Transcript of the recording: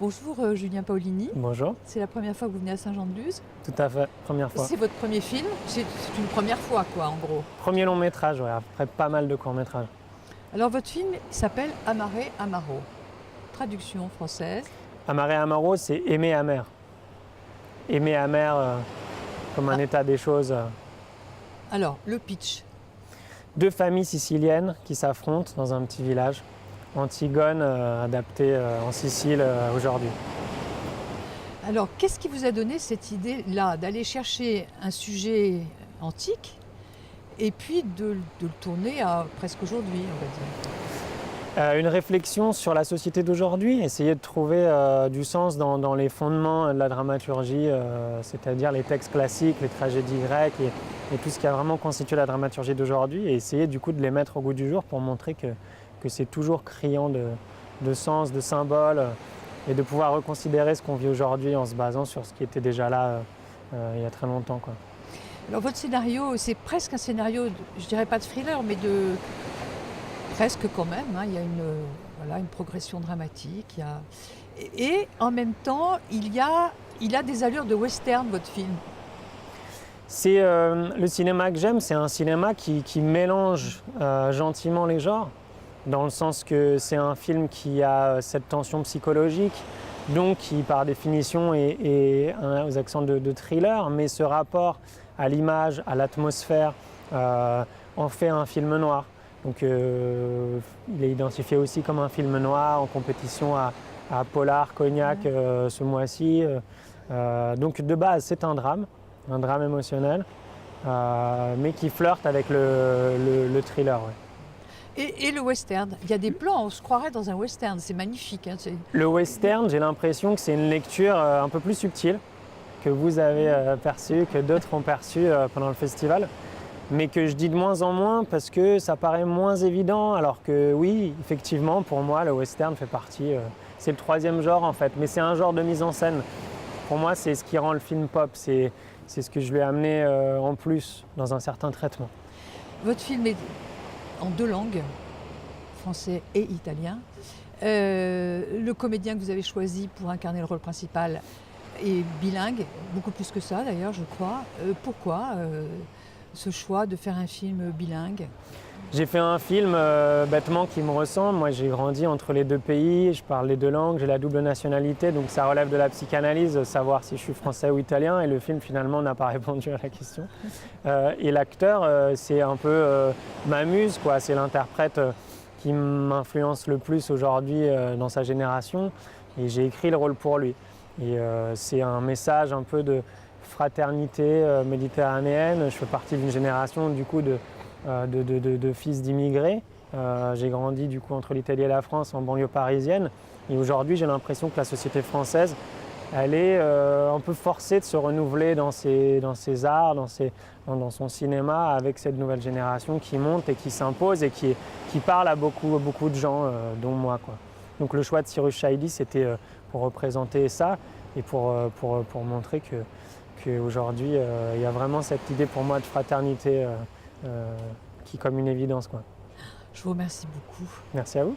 Bonjour Julien Paolini. Bonjour. C'est la première fois que vous venez à Saint-Jean-de-Luz. Tout à fait, première fois. C'est votre premier film. C'est une première fois, quoi, en gros. Premier long métrage, ouais, après pas mal de courts métrages. Alors votre film s'appelle Amaré Amaro. Traduction française. Amaré Amaro, c'est aimer amer. Aimer amer comme un état des choses. Alors, le pitch. Deux familles siciliennes qui s'affrontent dans un petit village. Antigone, adapté en Sicile aujourd'hui. Alors, qu'est-ce qui vous a donné cette idée-là, d'aller chercher un sujet antique et puis de le tourner à presque aujourd'hui, on va dire? Une réflexion sur la société d'aujourd'hui, essayer de trouver du sens dans les fondements de la dramaturgie, c'est-à-dire les textes classiques, les tragédies grecques et tout ce qui a vraiment constitué la dramaturgie d'aujourd'hui, et essayer du coup de les mettre au goût du jour pour montrer que c'est toujours criant de sens, de symboles, et de pouvoir reconsidérer ce qu'on vit aujourd'hui en se basant sur ce qui était déjà là il y a très longtemps, quoi. Alors votre scénario, c'est presque un scénario, je dirais pas de thriller, mais presque quand même, hein. Il y a une progression dramatique. Et en même temps, il a des allures de western, votre film. C'est le cinéma que j'aime, c'est un cinéma qui mélange gentiment les genres, dans le sens que c'est un film qui a cette tension psychologique, donc qui par définition est aux accents de thriller, mais ce rapport à l'image, à l'atmosphère, en fait un film noir. Donc il est identifié aussi comme un film noir en compétition à Polar, Cognac ce mois-ci. Donc de base c'est un drame émotionnel, mais qui flirte avec le thriller. Ouais. Et le western, il y a des plans, on se croirait dans un western, c'est magnifique. Hein, Le western, j'ai l'impression que c'est une lecture un peu plus subtile, que vous avez perçue, que d'autres ont perçue pendant le festival, mais que je dis de moins en moins parce que ça paraît moins évident, alors que oui, effectivement, pour moi, le western fait partie, c'est le troisième genre en fait, mais c'est un genre de mise en scène. Pour moi, c'est ce qui rend le film pop, c'est ce que je lui ai amené en plus dans un certain traitement. Votre film est en deux langues, français et italien. Le comédien que vous avez choisi pour incarner le rôle principal est bilingue, beaucoup plus que ça d'ailleurs, je crois. Pourquoi ce choix de faire un film bilingue? J'ai fait un film bêtement qui me ressemble. Moi, j'ai grandi entre les deux pays, je parle les deux langues, j'ai la double nationalité, donc ça relève de la psychanalyse, savoir si je suis français ou italien, et le film finalement n'a pas répondu à la question. Et l'acteur, c'est un peu ma muse, quoi. C'est l'interprète qui m'influence le plus aujourd'hui dans sa génération, et j'ai écrit le rôle pour lui. Et c'est un message un peu de fraternité méditerranéenne. Je fais partie d'une génération du coup de fils d'immigrés. J'ai grandi du coup entre l'Italie et la France en banlieue parisienne, et aujourd'hui j'ai l'impression que la société française elle est un peu forcée de se renouveler dans ses arts, dans son cinéma, avec cette nouvelle génération qui monte et qui s'impose et qui parle à beaucoup de gens, dont moi, quoi. Donc le choix de Cyrus Chailly, c'était pour représenter ça et pour montrer qu'aujourd'hui il y a vraiment cette idée pour moi de fraternité qui est comme une évidence, quoi. Je vous remercie beaucoup. Merci à vous.